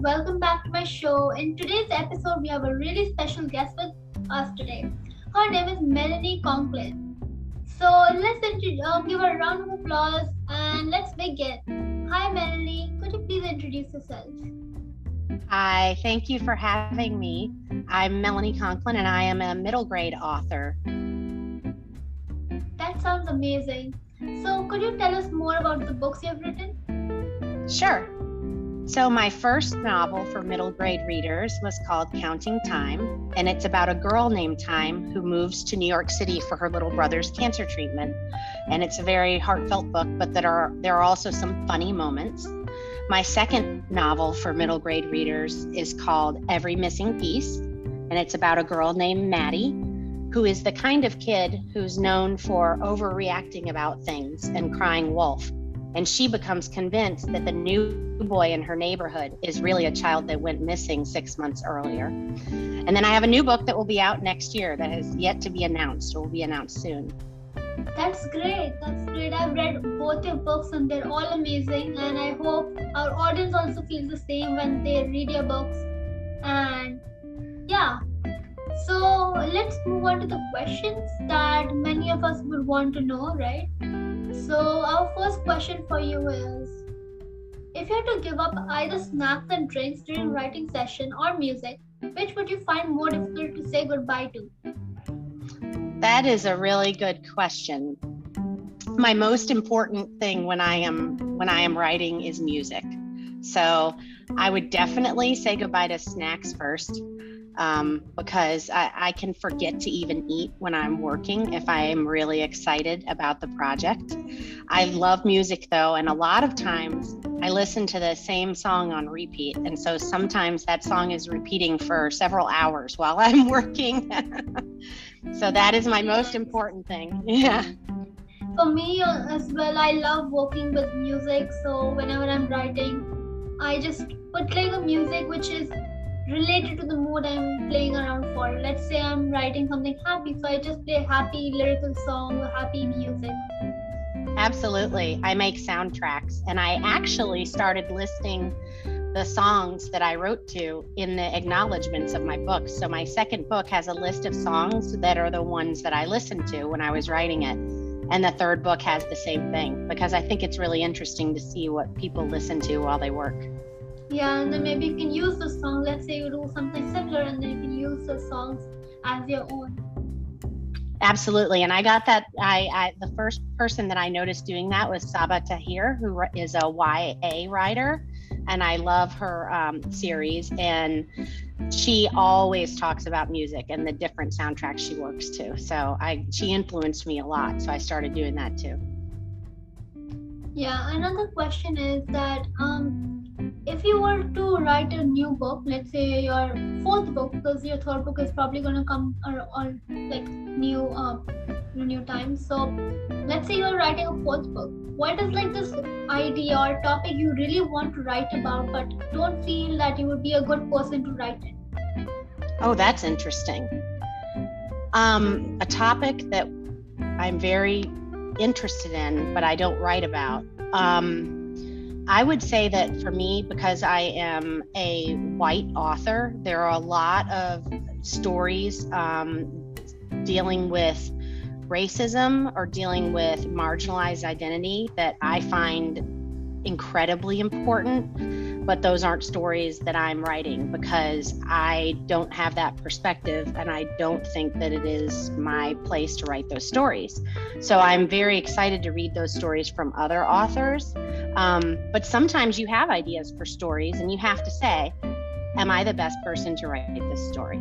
welcome back to my show. In today's episode, we have a really special guest with us today. Her name is Melanie Conklin. So let's give her a round of applause and let's begin. Hi, Melanie. Could you please introduce yourself? Hi, thank you for having me. I'm Melanie Conklin and I am a middle grade author. That sounds amazing. So, could you tell us more about the books you've written? Sure. So my first novel for middle grade readers was called Counting Thyme, and it's about a girl named Thyme who moves to New York City for her little brother's cancer treatment. And it's a very heartfelt book, but there are also some funny moments. My second novel for middle grade readers is called Every Missing Piece, and it's about a girl named Maddie, who is the kind of kid who's known for overreacting about things and crying wolf. And she becomes convinced that the new boy in her neighborhood is really a child that went missing 6 months earlier. And then I have a new book that will be out next year that has yet to be announced or will be announced soon. That's great. I've read both your books and they're all amazing. And I hope our audience also feels the same when they read your books. And yeah. So let's move on to the questions that many of us would want to know, right? So our first question for you is, if you had to give up either snacks and drinks during writing session or music, which would you find more difficult to say goodbye to? That is a really good question. My most important thing when I am writing is music. So I would definitely say goodbye to snacks first. Because I can forget to even eat when I'm working if I am really excited about the project. I love music though, and a lot of times I listen to the same song on repeat. And so sometimes that song is repeating for several hours while I'm working. So that is my most important thing. Yeah. For me as well, I love working with music. So whenever I'm writing, I just put like a music which is related to the mood I'm playing around for. Let's say I'm writing something happy, so I just play a happy lyrical song or happy music. Absolutely. I make soundtracks, and I actually started listing the songs that I wrote to in the acknowledgments of my book. So my second book has a list of songs that are the ones that I listened to when I was writing it. And the third book has the same thing, because I think it's really interesting to see what people listen to while they work. Yeah, and then maybe you can use the song. Let's say you do something similar, and then you can use the songs as your own. Absolutely, and I got that. I the first person that I noticed doing that was Saba Tahir, who is a YA writer, and I love her series. And she always talks about music and the different soundtracks she works to. So she influenced me a lot. So I started doing that too. Yeah, another question is that if you were to write a new book, let's say your fourth book, because your third book is probably going to come on like new time. So let's say you're writing a fourth book. What is like this idea or topic you really want to write about, but don't feel that you would be a good person to write it? Oh, that's interesting. A topic that I'm very interested in, but I don't write about. I would say that for me, because I am a white author, there are a lot of stories dealing with racism or dealing with marginalized identity that I find incredibly important, but those aren't stories that I'm writing because I don't have that perspective and I don't think that it is my place to write those stories. So I'm very excited to read those stories from other authors. But sometimes you have ideas for stories and you have to say, am I the best person to write this story?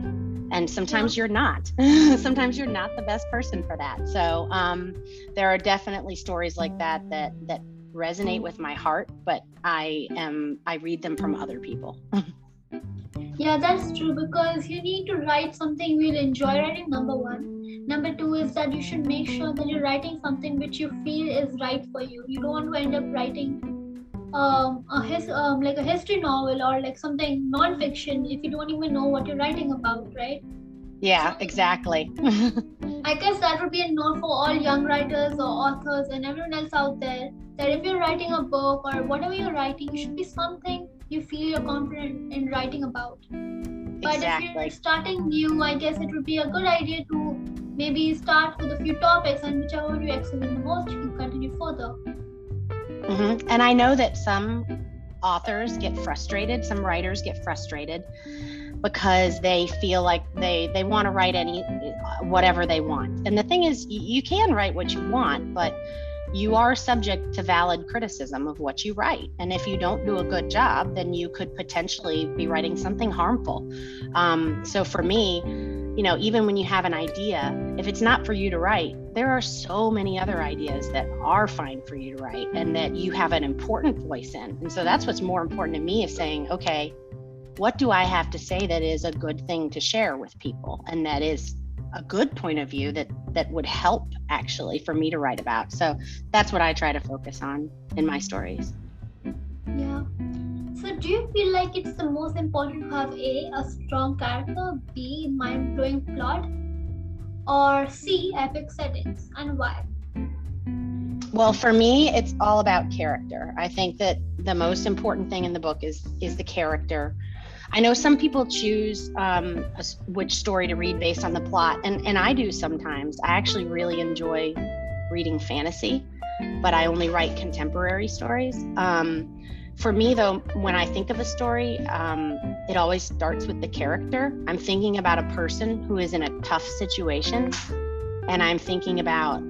And sometimes you're not. Sometimes you're not the best person for that. So there are definitely stories like that resonate with my heart, but I read them from other people. Yeah, that's true, because you need to write something you'll enjoy writing, number one. Number two is that you should make sure that you're writing something which you feel is right for you. You don't want to end up writing like a history novel or like something non-fiction if you don't even know what you're writing about, right? Yeah, exactly. I guess that would be a note for all young writers or authors and everyone else out there, that if you're writing a book or whatever you're writing, it should be something you feel you're confident in writing about. But Exactly. if you're starting new, I guess it would be a good idea to maybe start with a few topics, and whichever you excel in the most, you can continue further. Mm-hmm. And I know that some authors get frustrated, some writers get frustrated because they feel like they want to write whatever they want. And the thing is, you can write what you want, but you are subject to valid criticism of what you write. And if you don't do a good job, then you could potentially be writing something harmful. So for me, even when you have an idea, if it's not for you to write, there are so many other ideas that are fine for you to write and that you have an important voice in. And so that's what's more important to me, is saying, okay, what do I have to say that is a good thing to share with people? And that is a good point of view that would help actually for me to write about. So that's what I try to focus on in my stories. Yeah. So do you feel like it's the most important to have a strong character, B, mind-blowing plot, or C, epic settings, and why? Well, for me, it's all about character. I think that the most important thing in the book is the character. I know some people choose which story to read based on the plot, and I do sometimes. I actually really enjoy reading fantasy, but I only write contemporary stories. For me, though, when I think of a story, it always starts with the character. I'm thinking about a person who is in a tough situation, and I'm thinking about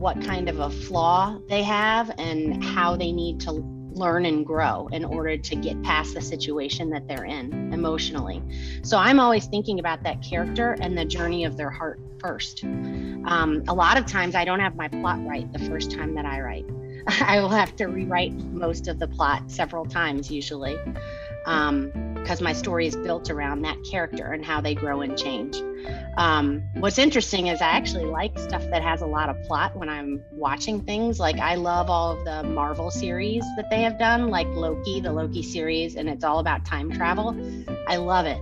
what kind of a flaw they have and how they need to learn and grow in order to get past the situation that they're in emotionally. So I'm always thinking about that character and the journey of their heart first. A lot of times I don't have my plot right the first time that I write. I will have to rewrite most of the plot several times usually, because my story is built around that character and how they grow and change. What's interesting is I actually like stuff that has a lot of plot when I'm watching things. Like I love all of the Marvel series that they have done, like Loki, the Loki series, and it's all about time travel. I love it.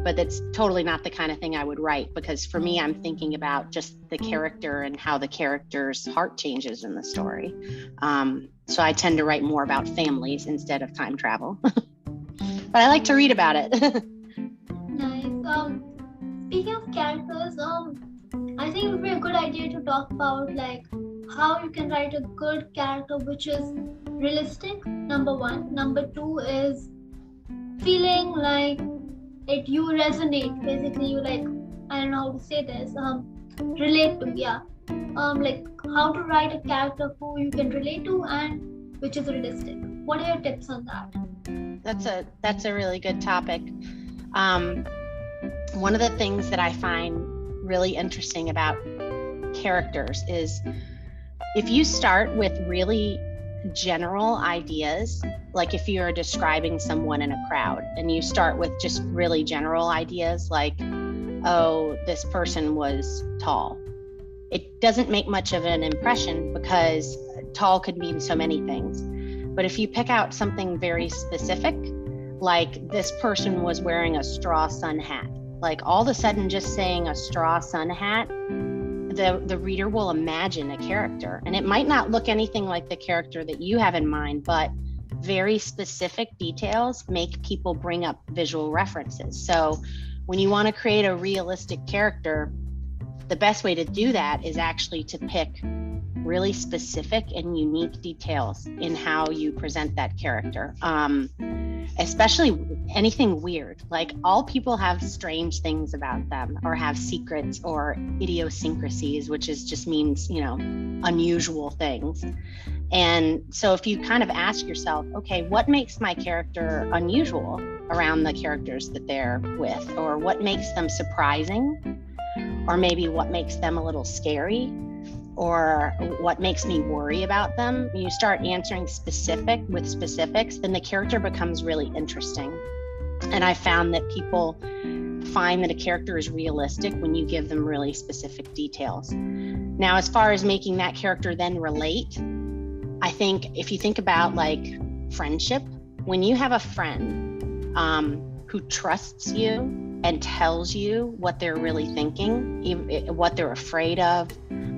But that's totally not the kind of thing I would write, because for me, I'm thinking about just the character and how the character's heart changes in the story. So I tend to write more about families instead of time travel. But I like to read about it. Nice. Speaking of characters, I think it would be a good idea to talk about like how you can write a good character which is realistic, number one. Number two is feeling like you resonate. Basically, you like, I don't know how to say this. Relate to, yeah. Like how to write a character who you can relate to and which is realistic. What are your tips on that? That's a really good topic. One of the things that I find really interesting about characters is if you start with really general ideas, like if you're describing someone in a crowd and you start with just really general ideas like, oh, this person was tall, it doesn't make much of an impression because tall could mean so many things. But if you pick out something very specific, like this person was wearing a straw sun hat, like all of a sudden just saying a straw sun hat, the reader will imagine a character, and it might not look anything like the character that you have in mind, but very specific details make people bring up visual references. So when you want to create a realistic character, the best way to do that is actually to pick really specific and unique details in how you present that character. Especially anything weird, like all people have strange things about them or have secrets or idiosyncrasies, which just means, unusual things. And so if you kind of ask yourself, okay, what makes my character unusual around the characters that they're with, or what makes them surprising, or maybe what makes them a little scary, or what makes me worry about them, you start answering with specifics, then the character becomes really interesting. And I found that people find that a character is realistic when you give them really specific details. Now, as far as making that character then relate, I think if you think about like friendship, when you have a friend who trusts you and tells you what they're really thinking, what they're afraid of,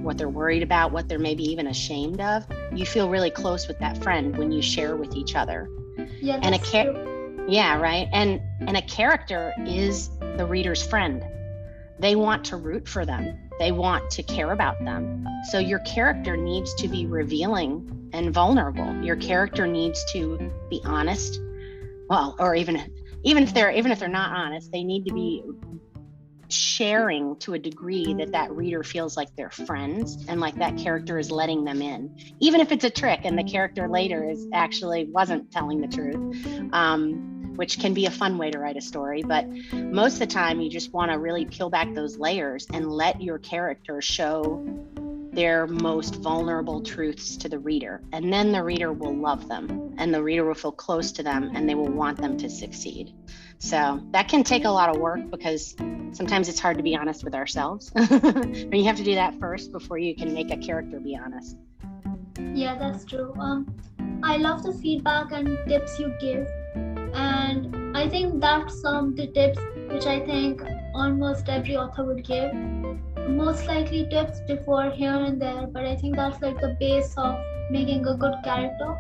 what they're worried about, what they're maybe even ashamed of, you feel really close with that friend when you share with each other. Yeah, And that's true. yeah, right. And a character is the reader's friend. They want to root for them. They want to care about them. So your character needs to be revealing and vulnerable. Your character needs to be honest. Well, or even if they're not honest, they need to be sharing to a degree that reader feels like they're friends and like that character is letting them in, even if it's a trick and the character later wasn't telling the truth, which can be a fun way to write a story. But most of the time you just want to really peel back those layers and let your character show their most vulnerable truths to the reader, and then the reader will love them and the reader will feel close to them and they will want them to succeed. So that can take a lot of work because sometimes it's hard to be honest with ourselves. And you have to do that first before you can make a character be honest. Yeah, that's true. I love the feedback and tips you give, and I think that's some of the tips which I think almost every author would give. Most likely tips before here and there, but I think that's like the base of making a good character.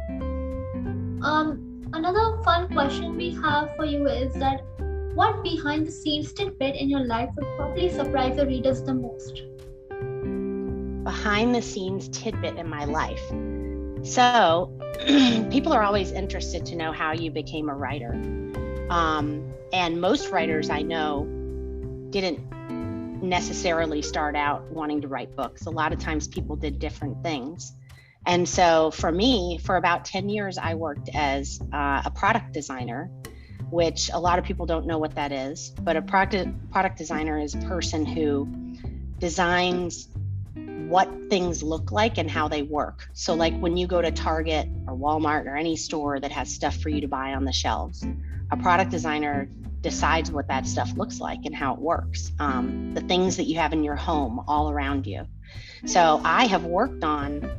Another fun question we have for you is that what behind the scenes tidbit in your life would probably surprise the readers the most? Behind the scenes tidbit in my life. So people are always interested to know how you became a writer. And most writers I know didn't necessarily start out wanting to write books. A lot of times people did different things. And so for me, for about 10 years, I worked as a product designer, which a lot of people don't know what that is. But a product designer is a person who designs what things look like and how they work. So like when you go to Target or Walmart or any store that has stuff for you to buy on the shelves, a product designer decides what that stuff looks like and how it works. The things that you have in your home all around you. So I have worked on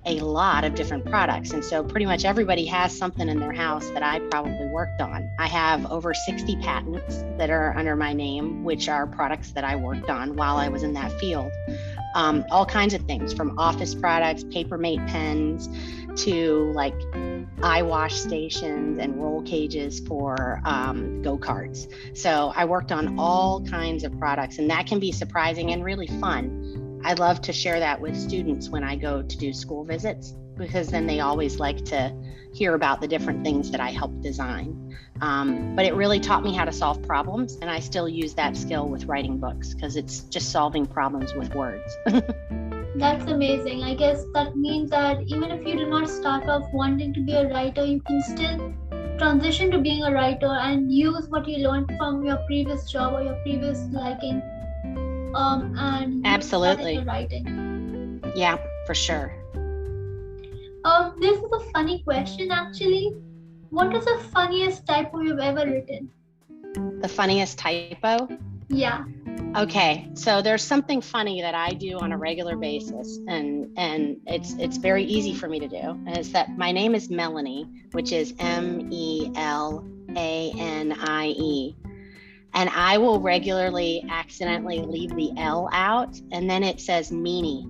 a lot of different products. And so pretty much everybody has something in their house that I probably worked on. I have over 60 patents that are under my name, which are products that I worked on while I was in that field. All kinds of things from office products, Papermate pens, to like eye wash stations and roll cages for go-karts. So I worked on all kinds of products, and that can be surprising and really fun. I love to share that with students when I go to do school visits, because then they always like to hear about the different things that I helped design. But it really taught me how to solve problems, and I still use that skill with writing books because it's just solving problems with words. That's amazing. I guess that means that even if you do not start off wanting to be a writer, you can still transition to being a writer and use what you learned from your previous job or your previous liking, and Absolutely. writing. Yeah, for sure. This is a funny question actually. What is the funniest typo you've ever written? The funniest typo? Yeah. Okay, so there's something funny that I do on a regular basis, and it's very easy for me to do. And it's that my name is Melanie, which is Melanie, and I will regularly accidentally leave the L out, and then it says meanie.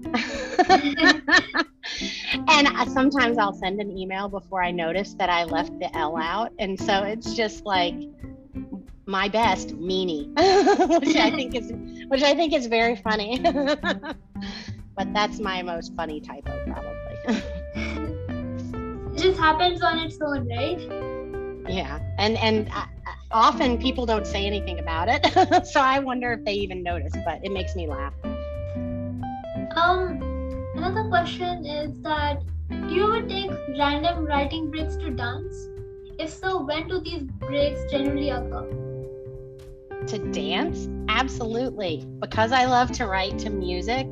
And sometimes I'll send an email before I notice that I left the L out, and so it's just like my best meanie, which I think is very funny. But that's my most funny typo, probably. It just happens on its own, right? Yeah, and often people don't say anything about it, so I wonder if they even notice. But it makes me laugh. Another question is that, do you ever take random writing breaks to dance? If so, when do these breaks generally occur? To dance? Absolutely. Because I love to write to music,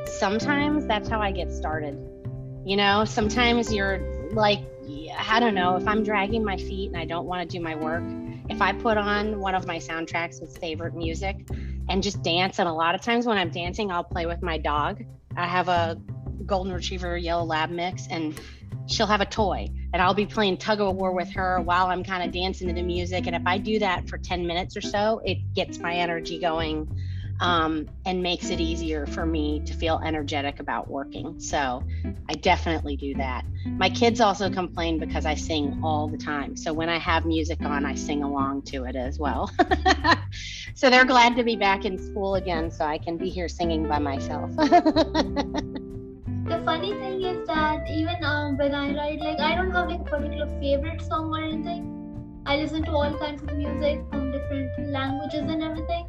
sometimes that's how I get started. You know, sometimes you're like, I don't know, if I'm dragging my feet and I don't want to do my work, if I put on one of my soundtracks with favorite music and just dance, and a lot of times when I'm dancing, I'll play with my dog. I have a golden retriever yellow lab mix, and she'll have a toy, and I'll be playing tug of war with her while I'm kind of dancing to the music. And if I do that for 10 minutes or so, it gets my energy going and makes it easier for me to feel energetic about working. So I definitely do that. My kids also complain because I sing all the time. So when I have music on, I sing along to it as well. So they're glad to be back in school again so I can be here singing by myself. The funny thing is that even when I write, like I don't have like a particular favorite song or anything. I listen to all kinds of music from different languages and everything.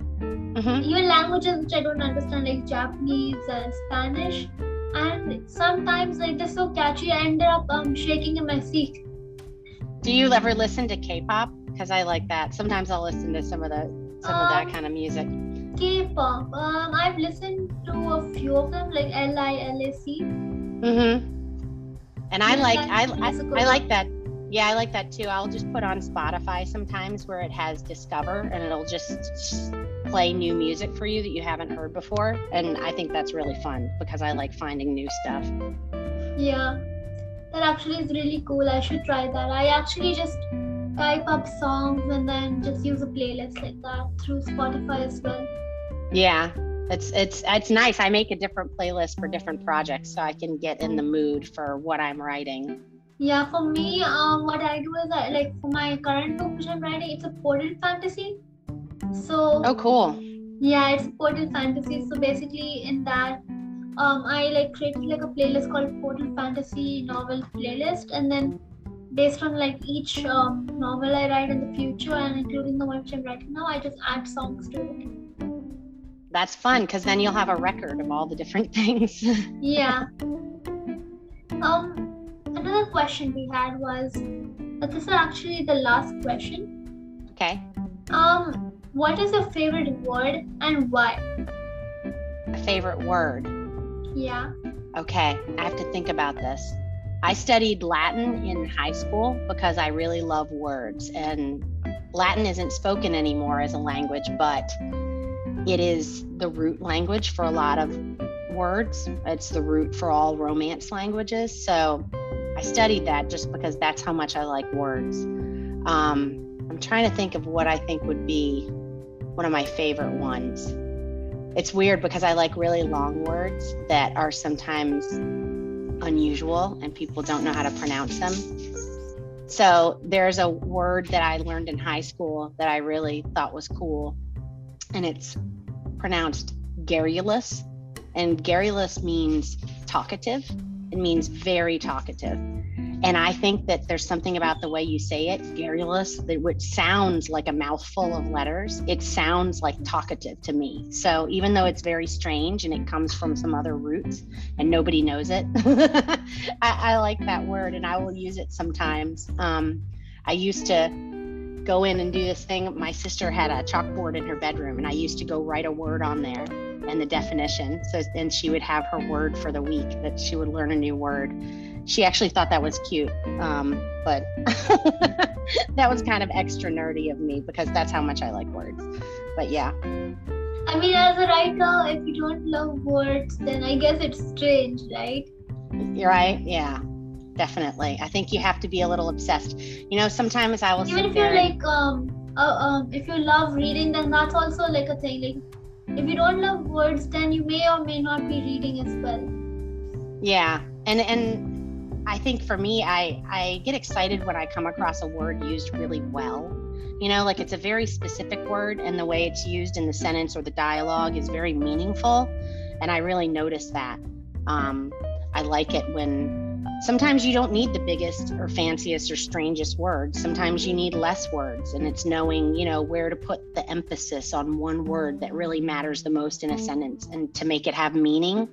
Even languages which I don't understand, like Japanese and Spanish. And sometimes like they're so catchy, I ended up shaking in my seat. Do you ever listen to K-pop? Because I like that. Sometimes I'll listen to some of that kind of music. K-pop. I've listened to a few of them, like LILAC. And I like that. Yeah, I like that too. I'll just put on Spotify sometimes where it has Discover, and it'll just play new music for you that you haven't heard before. And I think that's really fun because I like finding new stuff. Yeah, that actually is really cool. I should try that. I actually just type up songs and then just use a playlist like that through Spotify as well. Yeah, it's nice. I make a different playlist for different projects so I can get in the mood for what I'm writing. Yeah, for me, what I do is like for my current book which I'm writing, it's a portal fantasy. So oh, cool. Yeah, it's a portal fantasy. So basically, in that, I like created like a playlist called Portal Fantasy Novel Playlist, and then based on like each novel I write in the future, and including the one which I'm writing now, I just add songs to it. That's fun because then you'll have a record of all the different things. Yeah. Another question we had was, this is actually the last question. Okay. What is your favorite word and why? A favorite word? Yeah. Okay, I have to think about this. I studied Latin in high school because I really love words, and Latin isn't spoken anymore as a language, but it is the root language for a lot of words. It's the root for all Romance languages. So I studied that just because that's how much I like words. I'm trying to think of what I think would be one of my favorite ones. It's weird because I like really long words that are sometimes unusual and people don't know how to pronounce them. So there's a word that I learned in high school that I really thought was cool, and it's pronounced garrulous. And garrulous means talkative. It means very talkative. And I think that there's something about the way you say it, garrulous, which sounds like a mouthful of letters. It sounds like talkative to me. So even though it's very strange and it comes from some other roots and nobody knows it, I like that word and I will use it sometimes. I used to go in and do this thing. My sister had a chalkboard in her bedroom and I used to go write a word on there and the definition. So then she would have her word for the week, that she would learn a new word. She actually thought that was cute, but that was kind of extra nerdy of me because that's how much I like words. But yeah. I mean, as a writer, if you don't love words, then I guess it's strange, right? You're right. Yeah, definitely. I think you have to be a little obsessed. You know, sometimes I will even if you're like, if you love reading, then that's also like a thing. Like, if you don't love words, then you may or may not be reading as well. Yeah, and I think for me, I get excited when I come across a word used really well. You know, like it's a very specific word and the way it's used in the sentence or the dialogue is very meaningful. And I really notice that. I like it when sometimes you don't need the biggest or fanciest or strangest words. Sometimes you need less words, and it's knowing, you know, where to put the emphasis on one word that really matters the most in a sentence and to make it have meaning.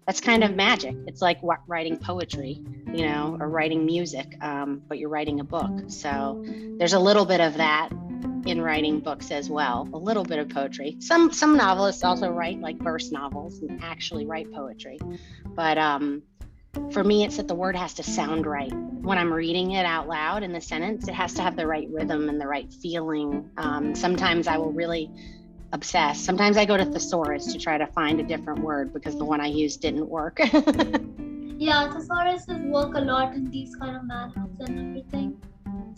That's kind of magic. It's like writing poetry, you know, or writing music, but you're writing a book. So there's a little bit of that in writing books as well, a little bit of poetry. Some novelists also write like verse novels and actually write poetry. But for me, it's that the word has to sound right. When I'm reading it out loud in the sentence, it has to have the right rhythm and the right feeling. Sometimes I will really obsessed. Sometimes I go to thesaurus to try to find a different word because the one I used didn't work. Yeah, thesauruses work a lot in these kind of manuals and everything.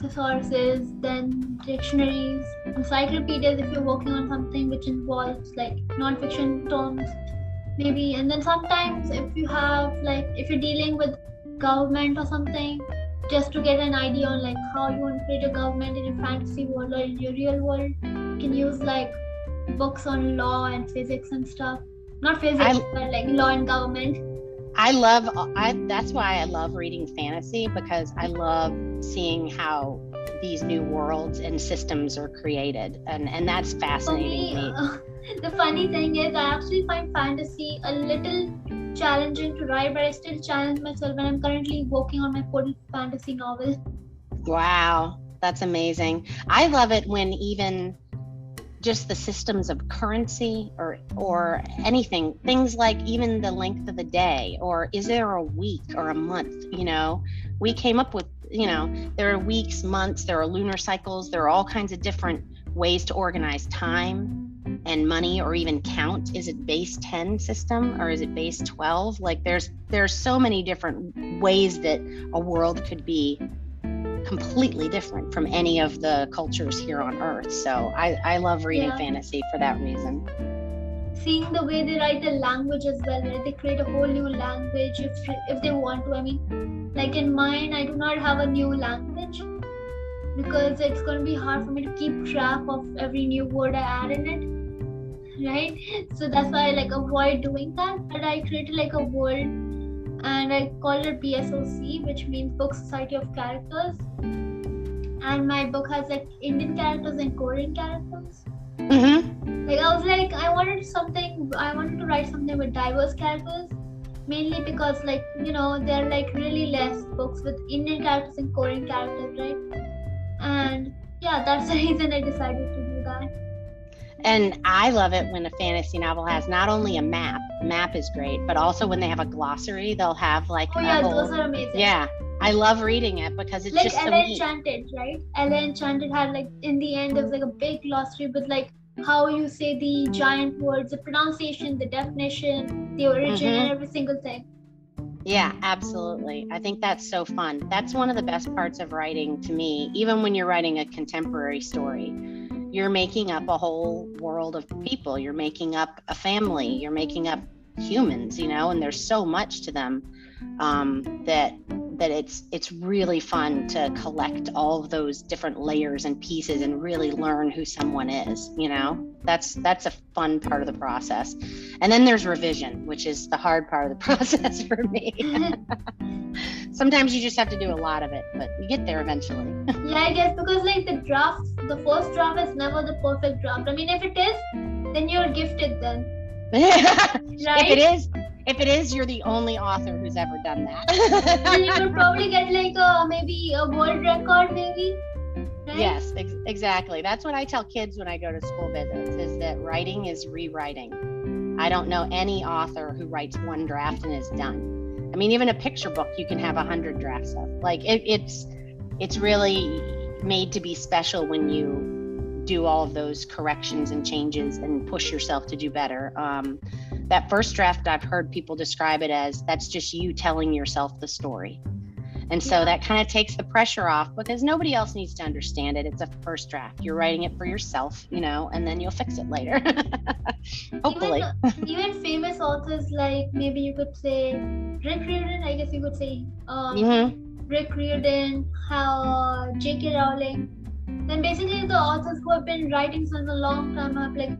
thesaurus, then dictionaries, encyclopedias if you're working on something which involves like non-fiction terms, maybe. And then sometimes if you have like if you're dealing with government or something, just to get an idea on like how you want to create a government in your fantasy world or in your real world, you can use like books on law and physics and stuff. Not physics, but like law and government. That's why I love reading fantasy, because I love seeing how these new worlds and systems are created, and that's fascinating to me. The funny thing is I actually find fantasy a little challenging to write, but I still challenge myself, and I'm currently working on my fourth fantasy novel. Wow, that's amazing. I love it when even just the systems of currency or anything, things like even the length of the day, or is there a week or a month? We came up with, there are weeks, months, there are lunar cycles, there are all kinds of different ways to organize time and money, or even count. Is it base 10 system or is it base 12? Like there's so many different ways that a world could be completely different from any of the cultures here on Earth. So I love reading fantasy for that reason. Seeing the way they write the language as well, right? They create a whole new language if they want to. I mean, like in mine, I do not have a new language because it's going to be hard for me to keep track of every new word I add in it, right? So that's why I like avoid doing that. But I created like a word, and I called it BSOC, which means Book Society of Characters. And my book has like Indian characters and Korean characters. Mm-hmm. Like I was like, I wanted to write something with diverse characters, mainly because like, there are like really less books with Indian characters and Korean characters, right? And yeah, that's the reason I decided to do that. And I love it when a fantasy novel has not only a map is great, but also when they have a glossary, they'll have like those are amazing. Yeah, I love reading it because it's like just Ella so neat. Enchanted, right? Ella Enchanted had like in the end there was like a big glossary with like how you say the giant words, the pronunciation, the definition, the origin, and every single thing. Yeah, absolutely. I think that's so fun. That's one of the best parts of writing to me. Even when you're writing a contemporary story, you're making up a whole world of people. You're making up a family. You're making up humans, and there's so much to them that it's really fun to collect all of those different layers and pieces and really learn who someone is. That's a fun part of the process. And then there's revision, which is the hard part of the process for me. Sometimes you just have to do a lot of it, but you get there eventually. Yeah, I guess because like the first draft is never the perfect draft. I mean, if it is, then you're gifted then. Right? If it is, you're the only author who's ever done that. And you would probably get like maybe a world record, maybe. Right? Yes, exactly. That's what I tell kids when I go to school visits, is that writing is rewriting. I don't know any author who writes one draft and is done. I mean, even a picture book, you can have 100 drafts of. Like it's really made to be special when you do all of those corrections and changes and push yourself to do better. That first draft, I've heard people describe it as that's just you telling yourself the story. And so that kind of takes the pressure off because nobody else needs to understand it. It's a first draft. You're writing it for yourself, and then you'll fix it later. Hopefully. Even famous authors, like maybe you could say Rick Riordan, I guess you could say Rick Riordan, J.K. Rowling. Then basically the authors who have been writing since a long time have like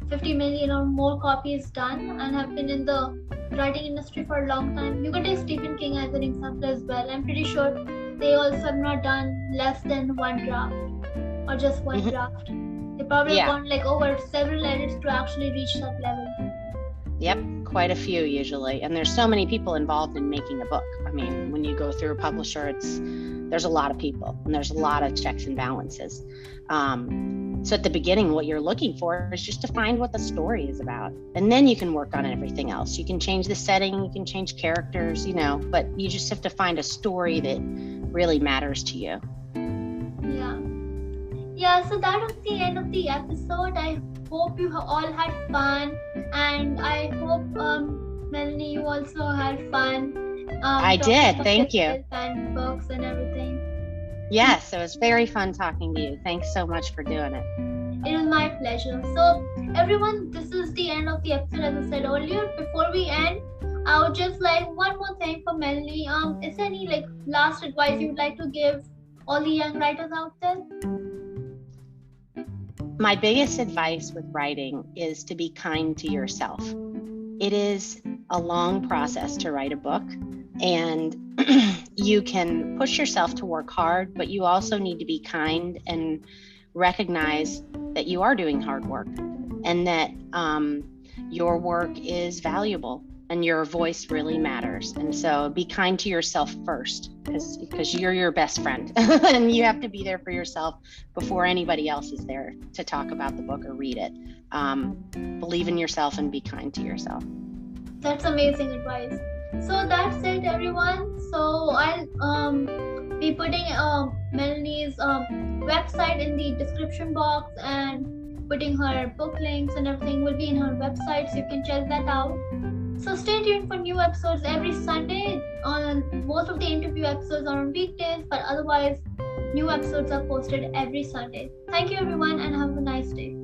50 million or more copies done and have been in the writing industry for a long time. You could take Stephen King as an example as well. I'm pretty sure they also have not done less than one draft or just one draft. They probably have gone like over several edits to actually reach that level. Yep, quite a few usually. And there's so many people involved in making a book. I mean, when you go through a publisher, there's a lot of people and there's a lot of checks and balances. So at the beginning, what you're looking for is just to find what the story is about. And then you can work on everything else. You can change the setting, you can change characters, but you just have to find a story that really matters to you. Yeah, so that was the end of the episode. I hope you all had fun. And I hope, Melanie, you also had fun. I did, thank you. And books and everything. Yes, it was very fun talking to you. Thanks so much for doing it. It was my pleasure. So, everyone, this is the end of the episode. As I said earlier, before we end, I would just like one more thing for Melanie. Is there any like last advice you would like to give all the young writers out there? My biggest advice with writing is to be kind to yourself. It is a long process to write a book, and you can push yourself to work hard, but you also need to be kind and recognize that you are doing hard work and that your work is valuable and your voice really matters. And so be kind to yourself first, because you're your best friend and you have to be there for yourself before anybody else is there to talk about the book or read it. Believe in yourself and be kind to yourself. That's amazing advice. So that's it, everyone. So I'll be putting Melanie's website in the description box, and putting her book links and everything will be in her website, so you can check that out. So stay tuned for new episodes every Sunday. Most of the interview episodes are on weekdays, but otherwise new episodes are posted every Sunday. Thank you, everyone, and have a nice day.